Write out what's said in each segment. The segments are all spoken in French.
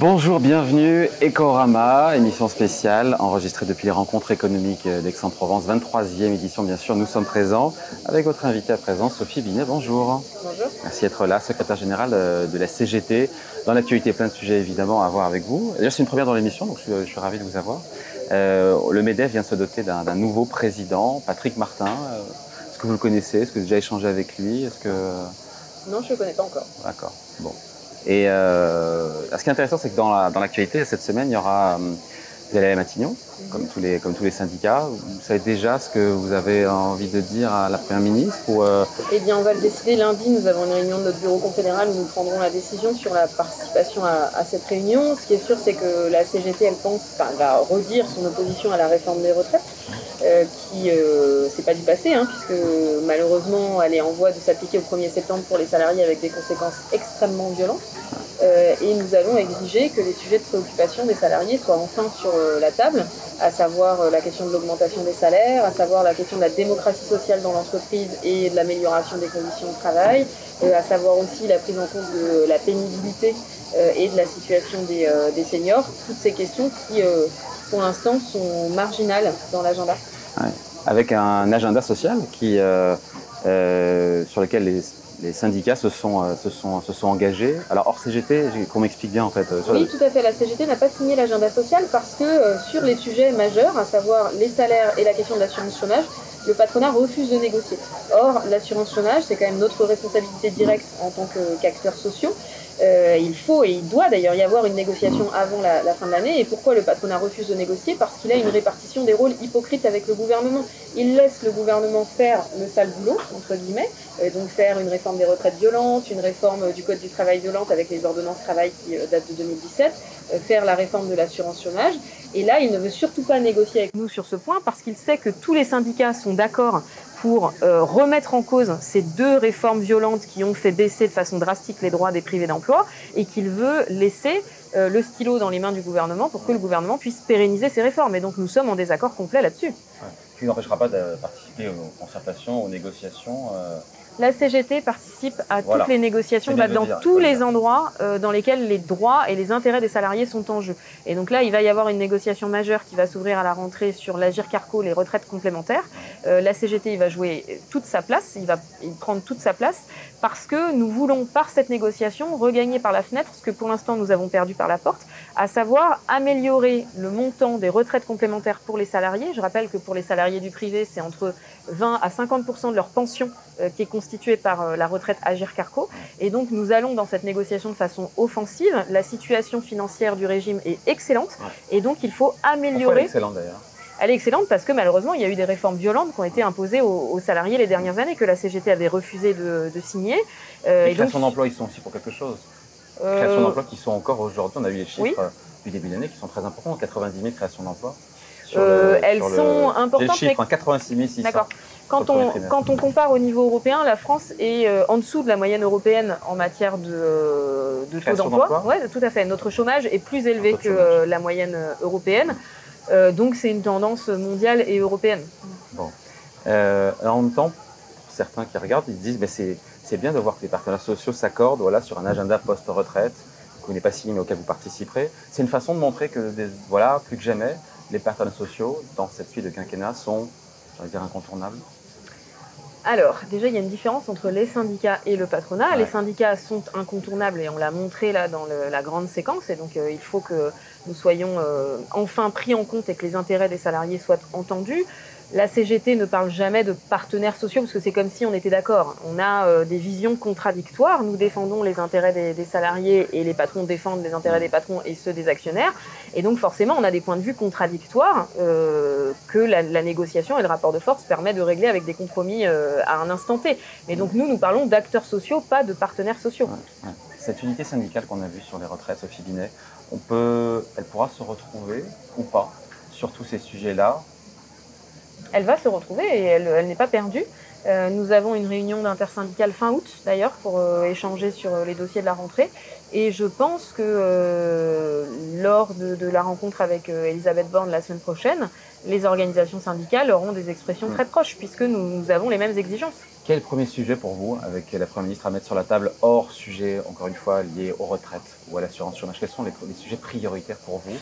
Bonjour, bienvenue, Ecorama, émission spéciale enregistrée depuis les rencontres économiques d'Aix-en-Provence, 23e édition bien sûr. Nous sommes présents avec votre invitée à présent, Sophie Binet. Bonjour. Bonjour. Merci d'être là, secrétaire générale de la CGT. Dans l'actualité, plein de sujets évidemment à voir avec vous. D'ailleurs, c'est une première dans l'émission, donc je suis ravi de vous avoir. Le MEDEF vient de se doter d'un nouveau président, Patrick Martin. Est-ce que vous le connaissez? Est-ce que vous avez déjà échangé avec lui? Non, je ne le connais pas encore. D'accord, bon. Et ce qui est intéressant, c'est que dans l'actualité, cette semaine, il y aura, vous allez à Matignon, comme tous les syndicats. Vous savez déjà ce que vous avez envie de dire à la Première ministre Eh bien, on va le décider lundi. Nous avons une réunion de notre bureau confédéral où nous prendrons la décision sur la participation à cette réunion. Ce qui est sûr, c'est que la CGT, elle va redire son opposition à la réforme des retraites, c'est pas du passé, puisque malheureusement, elle est en voie de s'appliquer au 1er septembre pour les salariés avec des conséquences extrêmement violentes. Et nous allons exiger que les sujets de préoccupation des salariés soient enfin sur la table, à savoir la question de l'augmentation des salaires, à savoir la question de la démocratie sociale dans l'entreprise et de l'amélioration des conditions de travail, à savoir aussi la prise en compte de la pénibilité et de la situation des seniors. Toutes ces questions qui, pour l'instant, sont marginales dans l'agenda. Ouais. Avec un agenda social sur lequel les syndicats se sont engagés. Alors hors CGT, qu'on m'explique bien en fait. Oui, tout à fait. La CGT n'a pas signé l'agenda social parce que sur les sujets majeurs, à savoir les salaires et la question de l'assurance chômage, le patronat refuse de négocier. Or, l'assurance chômage, c'est quand même notre responsabilité directe en tant qu'acteurs sociaux. Il faut et il doit d'ailleurs y avoir une négociation avant la fin de l'année. Et pourquoi le patronat refuse de négocier? Parce qu'il a une répartition des rôles hypocrite avec le gouvernement. Il laisse le gouvernement faire le sale boulot, entre guillemets, donc faire une réforme des retraites violente, une réforme du code du travail violente avec les ordonnances travail qui datent de 2017, faire la réforme de l'assurance chômage. Et là, il ne veut surtout pas négocier avec nous sur ce point parce qu'il sait que tous les syndicats sont d'accord pour remettre en cause ces deux réformes violentes qui ont fait baisser de façon drastique les droits des privés d'emploi et qu'il veut laisser le stylo dans les mains du gouvernement pour que le gouvernement puisse pérenniser ces réformes. Et donc nous sommes en désaccord complet là-dessus. Ouais. Ce qui n'empêchera pas de participer aux concertations, aux négociations. La CGT participe à toutes les négociations, dans tous les endroits dans lesquels les droits et les intérêts des salariés sont en jeu. Et donc là, il va y avoir une négociation majeure qui va s'ouvrir à la rentrée sur l'Agirc-Arrco, les retraites complémentaires. La CGT, il va jouer toute sa place, il va prendre toute sa place parce que nous voulons, par cette négociation, regagner par la fenêtre ce que pour l'instant nous avons perdu par la porte, à savoir améliorer le montant des retraites complémentaires pour les salariés. Je rappelle que pour les salariés du privé, c'est entre 20 à 50% de leur pension qui est constituée par la retraite Agirc-Arrco. Et donc nous allons dans cette négociation de façon offensive. La situation financière du régime est excellente et donc il faut améliorer. Pourquoi elle est excellente d'ailleurs? Elle est excellente parce que malheureusement, il y a eu des réformes violentes qui ont été imposées aux salariés les dernières années, que la CGT avait refusé de signer. Les créations d'emplois, ils sont aussi pour quelque chose. Créations d'emplois qui sont encore aujourd'hui, on a eu les chiffres du début de l'année qui sont très importants, 90 000 créations d'emplois. Elles sont importantes. J'ai le chiffre, 86 600. D'accord. Quand on compare au niveau européen, la France est en dessous de la moyenne européenne en matière de taux d'emploi. Oui, tout à fait. Notre chômage est plus élevé que la moyenne européenne. Donc c'est une tendance mondiale et européenne. Bon. En même temps, pour certains qui regardent, ils se disent c'est bien de voir que les partenaires sociaux s'accordent sur un agenda post-retraite, que vous n'avez pas signé mais auquel vous participerez. C'est une façon de montrer que plus que jamais, les partenaires sociaux, dans cette suite de quinquennat, sont, j'allais dire, incontournables. Alors, déjà, il y a une différence entre les syndicats et le patronat. Ouais. Les syndicats sont incontournables et on l'a montré là dans la grande séquence. Et donc, il faut que nous soyons enfin pris en compte et que les intérêts des salariés soient entendus. La CGT ne parle jamais de partenaires sociaux parce que c'est comme si on était d'accord. On a des visions contradictoires. Nous défendons les intérêts des salariés et les patrons défendent les intérêts des patrons et ceux des actionnaires. Et donc forcément, on a des points de vue contradictoires que la négociation et le rapport de force permet de régler avec des compromis à un instant T. Mais donc nous parlons d'acteurs sociaux, pas de partenaires sociaux. Ouais. Cette unité syndicale qu'on a vue sur les retraites, Sophie Binet, elle pourra se retrouver ou pas sur tous ces sujets-là? Elle va se retrouver et elle n'est pas perdue. Nous avons une réunion d'intersyndicale fin août d'ailleurs pour échanger sur les dossiers de la rentrée. Et je pense que lors de la rencontre avec Elisabeth Borne la semaine prochaine, les organisations syndicales auront des expressions très proches puisque nous avons les mêmes exigences. Quel est le premier sujet pour vous, avec la Première ministre, à mettre sur la table, hors sujet, encore une fois, lié aux retraites ou à l'assurance chômage? Quels sont les sujets prioritaires pour vous?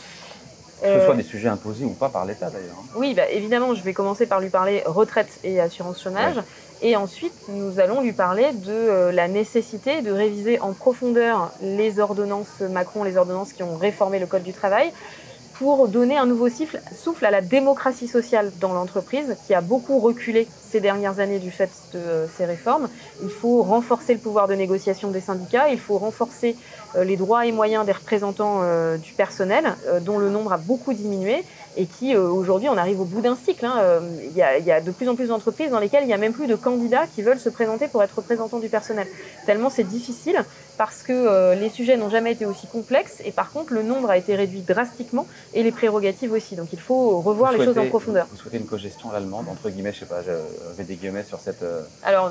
Que ce soit des sujets imposés ou pas par l'État d'ailleurs. Oui, bah, évidemment, je vais commencer par lui parler retraite et assurance chômage. Oui. Et ensuite, nous allons lui parler de la nécessité de réviser en profondeur les ordonnances Macron, les ordonnances qui ont réformé le Code du travail, pour donner un nouveau souffle à la démocratie sociale dans l'entreprise, qui a beaucoup reculé ces dernières années du fait de ces réformes. Il faut renforcer le pouvoir de négociation des syndicats, il faut renforcer les droits et moyens des représentants du personnel, dont le nombre a beaucoup diminué, et qui, aujourd'hui, on arrive au bout d'un cycle. Il y a de plus en plus d'entreprises dans lesquelles il n'y a même plus de candidats qui veulent se présenter pour être représentants du personnel. Tellement c'est difficile, parce que les sujets n'ont jamais été aussi complexes, et par contre, le nombre a été réduit drastiquement, et les prérogatives aussi. Donc il faut revoir les choses en profondeur. Vous souhaitez une cogestion à l'allemande, entre guillemets, je sais pas, je mets des guillemets sur cette... Alors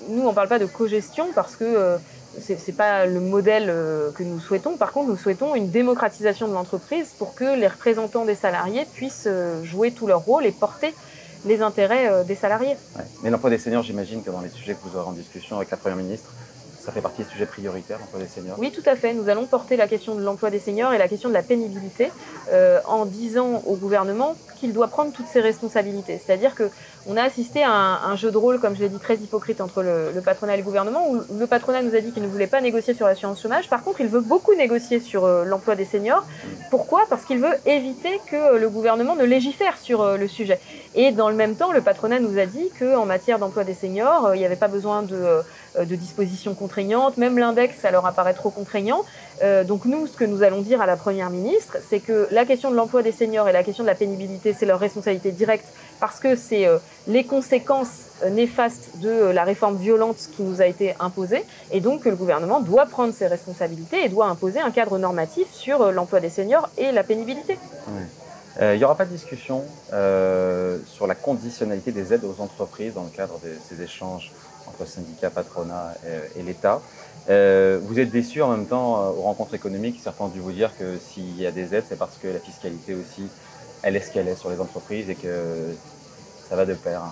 nous on parle pas de cogestion parce que c'est pas le modèle que nous souhaitons. Par contre, nous souhaitons une démocratisation de l'entreprise pour que les représentants des salariés puissent jouer tout leur rôle et porter les intérêts des salariés. Ouais. Mais l'emploi des seniors, j'imagine que dans les sujets que vous aurez en discussion avec la Première ministre, ça fait partie des sujets prioritaires, l'emploi des seniors? Oui, tout à fait. Nous allons porter la question de l'emploi des seniors et la question de la pénibilité en disant au gouvernement qu'il doit prendre toutes ses responsabilités. C'est-à-dire qu'on a assisté à un jeu de rôle, comme je l'ai dit, très hypocrite entre le patronat et le gouvernement, où le patronat nous a dit qu'il ne voulait pas négocier sur l'assurance chômage. Par contre, il veut beaucoup négocier sur l'emploi des seniors. Pourquoi? Parce qu'il veut éviter que le gouvernement ne légifère sur le sujet. Et dans le même temps, le patronat nous a dit qu'en matière d'emploi des seniors, il n'y avait pas besoin de dispositions contraignantes, même l'index, ça leur apparaît trop contraignant. Donc nous, ce que nous allons dire à la Première ministre, c'est que la question de l'emploi des seniors et la question de la pénibilité, c'est leur responsabilité directe, parce que c'est les conséquences néfastes de la réforme violente qui nous a été imposée, et donc que le gouvernement doit prendre ses responsabilités et doit imposer un cadre normatif sur l'emploi des seniors et la pénibilité. Ouais. Il n'y aura pas de discussion sur la conditionnalité des aides aux entreprises dans le cadre de ces échanges entre syndicats, patronat et l'État. Vous êtes déçus en même temps aux rencontres économiques. Certains ont dû vous dire que s'il y a des aides, c'est parce que la fiscalité aussi, elle est ce qu'elle est sur les entreprises et que ça va de pair.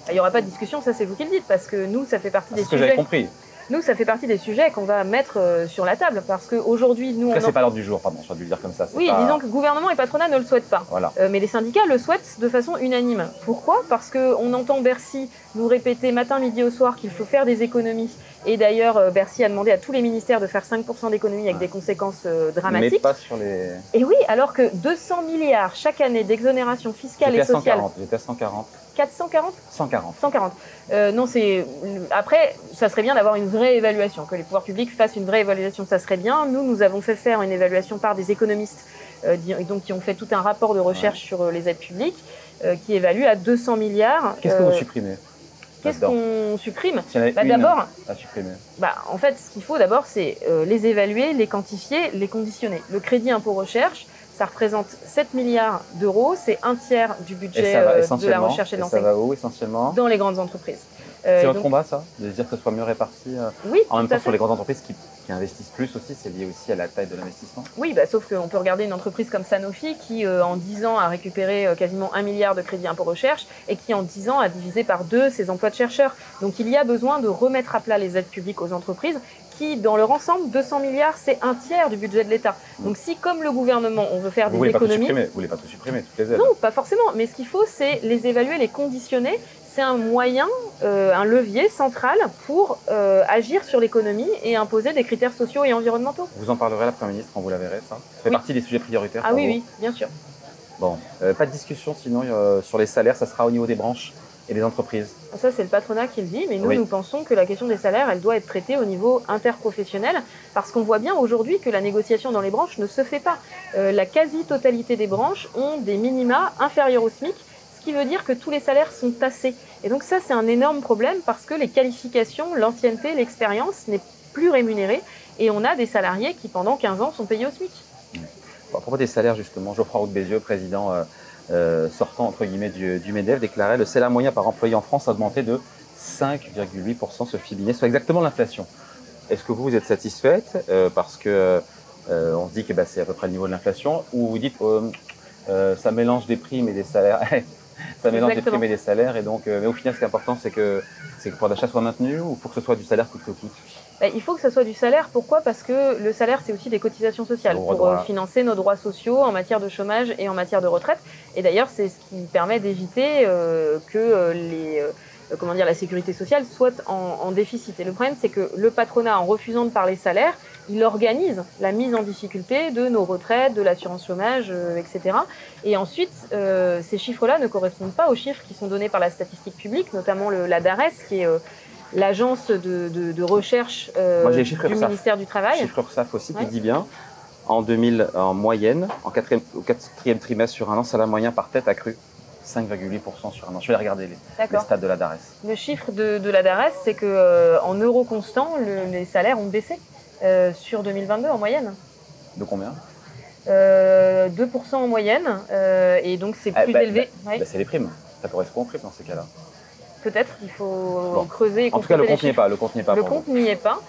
Il n'y aura pas de discussion, ça c'est vous qui le dites, parce que nous, ça fait partie des sujets... C'est ce que j'avais compris. Nous, ça fait partie des sujets qu'on va mettre sur la table, parce qu'aujourd'hui, nous... Après, c'est pas l'ordre du jour, pardon, je dû le dire comme ça. Oui, disons que gouvernement et patronat ne le souhaitent pas. Voilà. Mais les syndicats le souhaitent de façon unanime. Pourquoi? Parce qu'on entend Bercy nous répéter matin, midi au soir qu'il faut faire des économies. Et d'ailleurs, Bercy a demandé à tous les ministères de faire 5% d'économies avec des conséquences dramatiques. Mais pas sur les... Et oui, alors que 200 milliards chaque année d'exonération fiscale et sociale... J'étais à 140. 440 140. 140. Non, c'est... Après, ça serait bien d'avoir une vraie évaluation, que les pouvoirs publics fassent une vraie évaluation, ça serait bien. Nous avons fait faire une évaluation par des économistes donc, qui ont fait tout un rapport de recherche sur les aides publiques, qui évalue à 200 milliards. Qu'est-ce que vous supprimez? Qu'est-ce qu'on supprime? D'abord, à supprimer. En fait, ce qu'il faut d'abord, c'est les évaluer, les quantifier, les conditionner. Le crédit impôt recherche, ça représente 7 milliards d'euros, c'est un tiers du budget de la recherche et de l'enseignement. Ça va où essentiellement? Dans les grandes entreprises. C'est votre combat, ça? De dire que ce soit mieux réparti Oui, en même temps sur les grandes entreprises qui investissent plus aussi, c'est lié aussi à la taille de l'investissement? Oui, sauf qu'on peut regarder une entreprise comme Sanofi qui, en 10 ans, a récupéré quasiment 1 milliard de crédit impôt recherche et qui, en 10 ans, a divisé par 2 ses emplois de chercheurs. Donc il y a besoin de remettre à plat les aides publiques aux entreprises qui, dans leur ensemble, 200 milliards, c'est un tiers du budget de l'État. Donc si, comme le gouvernement, on veut faire des économies... Vous voulez pas tout supprimer, toutes les aides? Non, pas forcément. Mais ce qu'il faut, c'est les évaluer, les conditionner. C'est un moyen, un levier central pour agir sur l'économie et imposer des critères sociaux et environnementaux. Vous en parlerez à la Première ministre quand vous la verrez, ça? Ça fait partie des sujets prioritaires pour vous? vous? Oui, bien sûr. Bon, pas de discussion sinon sur les salaires, ça sera au niveau des branches et des entreprises. Ça, c'est le patronat qui le dit, mais nous, nous pensons que la question des salaires, elle doit être traitée au niveau interprofessionnel, parce qu'on voit bien aujourd'hui que la négociation dans les branches ne se fait pas. La quasi-totalité des branches ont des minima inférieurs au SMIC, ce qui veut dire que tous les salaires sont tassés. Et donc ça, c'est un énorme problème parce que les qualifications, l'ancienneté, l'expérience n'est plus rémunérée et on a des salariés qui, pendant 15 ans, sont payés au SMIC. Bon, à propos des salaires, justement, Geoffroy Roux de Bézieux, président sortant, entre guillemets, du MEDEF, déclarait le salaire moyen par employé en France a augmenté de 5,8% ce Fibinet, soit exactement l'inflation. Est-ce que vous êtes satisfaite parce que on se dit que c'est à peu près le niveau de l'inflation, ou vous dites ça mélange des primes et des salaires Ça mélange les Exactement. primes et les salaires. Et donc, mais au final, ce qui est important, c'est que le pouvoir d'achat soit maintenu ou il faut que ce soit du salaire coûte que coûte? Il faut que ce soit du salaire. Pourquoi? Parce que le salaire, c'est aussi des cotisations sociales Ouvre pour droit. financer nos droits sociaux en matière de chômage et en matière de retraite. Et d'ailleurs, c'est ce qui permet d'éviter que comment dire, la sécurité sociale soit en déficit. Et le problème, c'est que le patronat, en refusant de parler salaire, il organise la mise en difficulté de nos retraites, de l'assurance chômage, etc. Et ensuite, ces chiffres-là ne correspondent pas aux chiffres qui sont donnés par la statistique publique, notamment la DARES, qui est l'agence de recherche Moi, j'ai les chiffres du URSSAF. ministère du Travail. Chiffre URSSAF aussi qui Ouais. dit bien. En 2000, en moyenne, au quatrième trimestre sur un an, salaire moyen par tête a cru 5,8% sur un an. Je vais regarder les D'accord. stats de la DARES. Le chiffre de la DARES, c'est que en euros constants, les salaires ont baissé sur 2022 en moyenne. De combien? 2% en moyenne, et donc c'est plus élevé. Ouais. C'est les primes. Ça correspond aux primes dans ces cas-là. Peut-être, il faut creuser et En tout cas, le confronter compte n'y les est chiffres. pas. Le compte n'y est pas. Le pour compte vous. n'y est pas.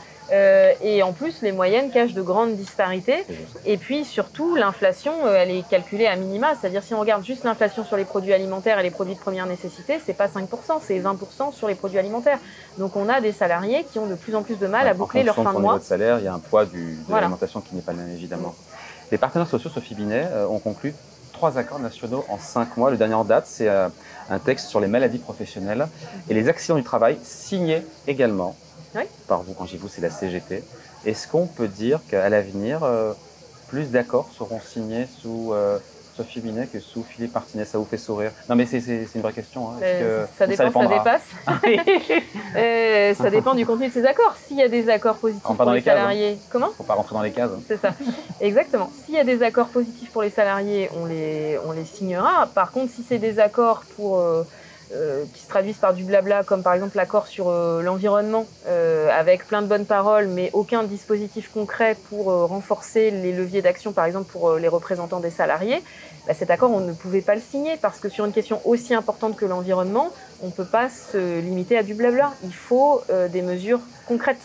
Et en plus, les moyennes cachent de grandes disparités. C'est juste. Et puis surtout, l'inflation, elle est calculée à minima. C'est-à-dire, si on regarde juste l'inflation sur les produits alimentaires et les produits de première nécessité, c'est pas 5%, c'est 20% sur les produits alimentaires. Donc on a des salariés qui ont de plus en plus de mal à boucler leur fin de En fonction de son mois. niveau de salaire, il y a un poids de Voilà. l'alimentation qui n'est pas le même, évidemment. Les partenaires sociaux, Sophie Binet, ont conclu 3 accords nationaux en 5 mois. Le dernier en date, c'est un texte sur les maladies professionnelles et les accidents du travail, signé également Oui. par vous. Quand je dis vous, c'est la CGT. Est-ce qu'on peut dire qu'à l'avenir, plus d'accords seront signés sous Sophie Binet que sous Philippe Martinez? Ça vous fait sourire? Non, mais c'est une vraie question. Hein. Ça dépend, ça dépendra. dépasse. Ça dépend du contenu de ces accords. S'il y a des accords positifs Rentre pas pour dans les les cases, salariés, comment? Faut pas rentrer dans les cases. C'est ça, exactement. S'il y a des accords positifs pour les salariés, on les signera. Par contre, si c'est des accords qui se traduisent par du blabla, comme par exemple l'accord sur l'environnement, avec plein de bonnes paroles, mais aucun dispositif concret pour renforcer les leviers d'action, par exemple pour les représentants des salariés, cet accord, on ne pouvait pas le signer, parce que sur une question aussi importante que l'environnement, on ne peut pas se limiter à du blabla. Il faut des mesures concrètes.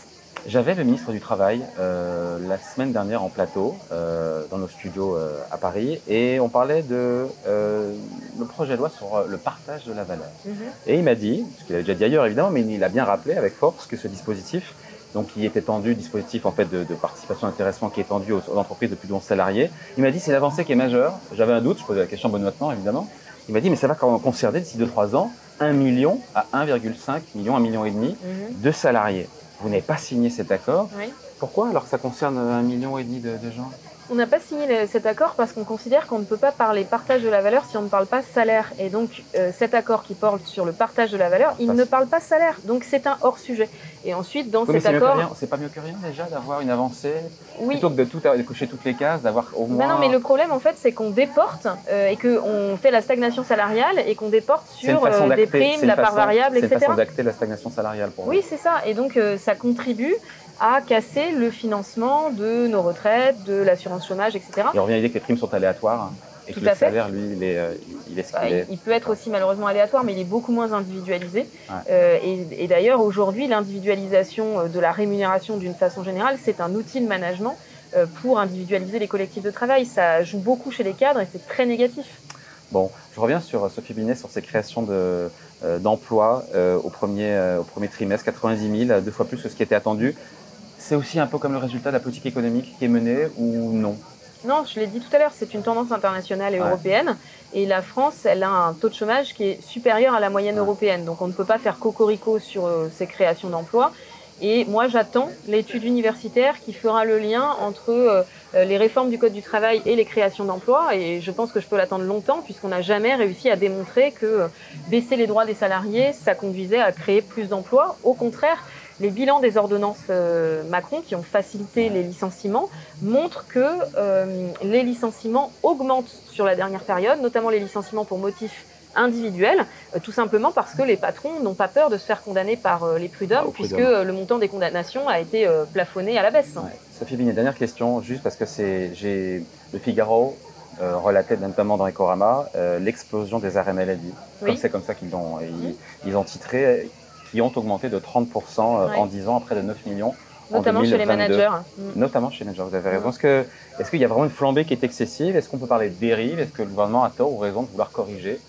J'avais le ministre du Travail la semaine dernière en plateau, dans nos studios à Paris, et on parlait de le projet de loi sur le partage de la valeur. Et il m'a dit, ce qu'il avait déjà dit ailleurs évidemment, mais il a bien rappelé avec force que ce dispositif, donc qui est étendu, dispositif en fait de participation d'intéressement qui est étendu aux entreprises de plus de 11 salariés, il m'a dit c'est une avancée qui est majeure. J'avais un doute, je posais la question benoîtement évidemment. Il m'a dit mais ça va concerner d'ici 2-3 ans 1 million à 1,5 million, 1,5 million de salariés. Vous n'avez pas signé cet accord. Oui. Pourquoi alors que ça concerne 1,5 million de gens? On n'a pas signé cet accord parce qu'on considère qu'on ne peut pas parler partage de la valeur si on ne parle pas salaire. Et donc cet accord qui porte sur le partage de la valeur, il ne parle pas salaire. Donc c'est un hors-sujet. Et ensuite, dans cet accord... C'est pas mieux que rien déjà d'avoir une avancée? Oui. Plutôt que de cocher toutes les cases, d'avoir au moins... Non, mais le problème en fait, c'est qu'on déporte et qu'on fait la stagnation salariale et qu'on déporte sur des primes, la part variable, etc. C'est une façon d'acter la stagnation salariale pour vous. Oui, c'est ça. Et donc ça contribue à casser le financement de nos retraites, de l'assurance chômage, etc. Et on revient à l'idée que les primes sont aléatoires et que le salaire, lui, il est ce qu'il est. Il peut être aussi malheureusement aléatoire, mais il est beaucoup moins individualisé. Ouais. Et d'ailleurs, aujourd'hui, l'individualisation de la rémunération d'une façon générale, c'est un outil de management pour individualiser les collectifs de travail. Ça joue beaucoup chez les cadres et c'est très négatif. Bon, je reviens sur Sophie Binet, sur ces créations d'emplois au premier trimestre, 90 000, 2 fois plus que ce qui était attendu. C'est aussi un peu comme le résultat de la politique économique qui est menée ou non? Non, je l'ai dit tout à l'heure, c'est une tendance internationale et européenne. Et la France, elle a un taux de chômage qui est supérieur à la moyenne européenne. Donc on ne peut pas faire cocorico sur ces créations d'emplois. Et moi, j'attends l'étude universitaire qui fera le lien entre les réformes du Code du travail et les créations d'emplois. Et je pense que je peux l'attendre longtemps, puisqu'on n'a jamais réussi à démontrer que baisser les droits des salariés, ça conduisait à créer plus d'emplois. Au contraire, les bilans des ordonnances Macron, qui ont facilité les licenciements, montrent que les licenciements augmentent sur la dernière période, notamment les licenciements pour motifs individuels, tout simplement parce que les patrons n'ont pas peur de se faire condamner par les prud'hommes, puisque le montant des condamnations a été plafonné à la baisse. Ouais. Sophie Binet, dernière question, juste parce que j'ai le Figaro relatait notamment dans Ecorama l'explosion des arrêts maladie. Oui. C'est comme ça qu'ils ont titré, qui ont augmenté de 30% en 10 ans, à près de 9 millions. Notamment chez les managers. Notamment chez les managers, vous avez raison. Est-ce qu'il y a vraiment une flambée qui est excessive? Est-ce qu'on peut parler de dérive? Est-ce que le gouvernement a tort ou raison de vouloir corriger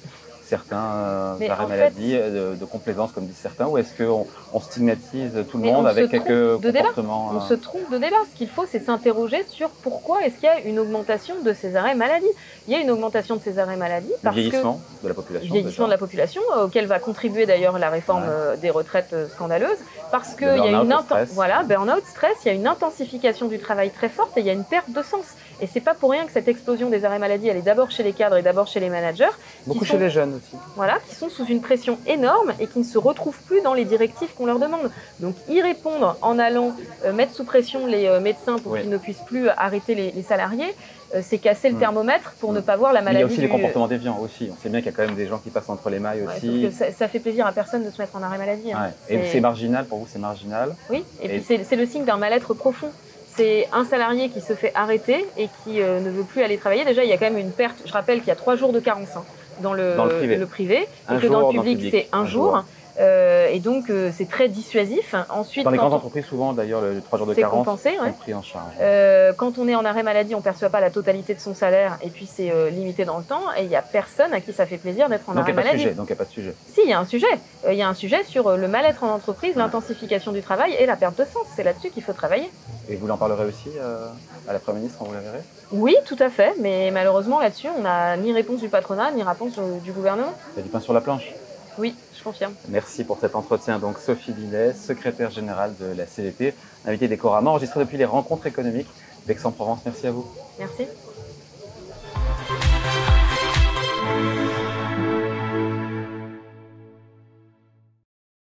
certains Mais arrêts en fait, maladie, de complaisance, comme disent certains, ou est-ce qu'on stigmatise tout le mais monde on se avec trompe quelques de débat. comportements On se trompe de débat. Ce qu'il faut, c'est s'interroger sur pourquoi est-ce qu'il y a une augmentation de ces arrêts maladie. Il y a une augmentation de ces arrêts maladie le parce que vieillissement de la population vieillissement de déjà, la population, auquel va contribuer d'ailleurs la réforme Ouais. des retraites scandaleuse, parce Le qu'il y a burn-out, une le stress. voilà, burn-out, stress, il y a une intensification du travail très forte et il y a une perte de sens. Et c'est pas pour rien que cette explosion des arrêts maladie, elle est d'abord chez les cadres et d'abord chez les managers, Beaucoup qui chez sont, les jeunes aussi. voilà, qui sont sous une pression énorme et qui ne se retrouvent plus dans les directives qu'on leur demande. Donc y répondre en allant mettre sous pression les médecins pour Oui. qu'ils ne puissent plus arrêter les salariés, c'est casser le thermomètre pour ne pas voir la Mais il y a maladie aussi les comportements déviants aussi. On sait bien qu'il y a quand même des gens qui passent entre les mailles Ouais, aussi. sauf que ça fait plaisir à personne de se mettre en arrêt maladie. Hein. Ouais. Et c'est marginal, pour vous, c'est marginal. Oui, et puis c'est le signe d'un mal-être profond. C'est un salarié qui se fait arrêter et qui ne veut plus aller travailler. Déjà, il y a quand même une perte. Je rappelle qu'il y a 3 jours de carence dans le privé Un et que jour dans le public, c'est un jour. Et donc, c'est très dissuasif. Ensuite, dans les grandes entreprises, souvent, d'ailleurs, les 3 jours de carence compensé, sont pris en charge. Quand on est en arrêt maladie, on ne perçoit pas la totalité de son salaire et puis c'est limité dans le temps. Et il n'y a personne à qui ça fait plaisir d'être en arrêt maladie. Donc, il n'y a pas de sujet. Si, il y a un sujet. Il y a un sujet sur le mal-être en entreprise, l'intensification du travail et la perte de sens. C'est là-dessus qu'il faut travailler. Et vous en parlerez aussi à la Première ministre quand vous la verrez? Oui, tout à fait. Mais malheureusement, là-dessus, on n'a ni réponse du patronat, ni réponse du gouvernement. Il y a du pain sur la planche. Oui, je confirme. Merci pour cet entretien. Donc, Sophie Binet, secrétaire générale de la CDT, invitée d'Ecorama, enregistrée depuis les rencontres économiques d'Aix-en-Provence. Merci à vous. Merci.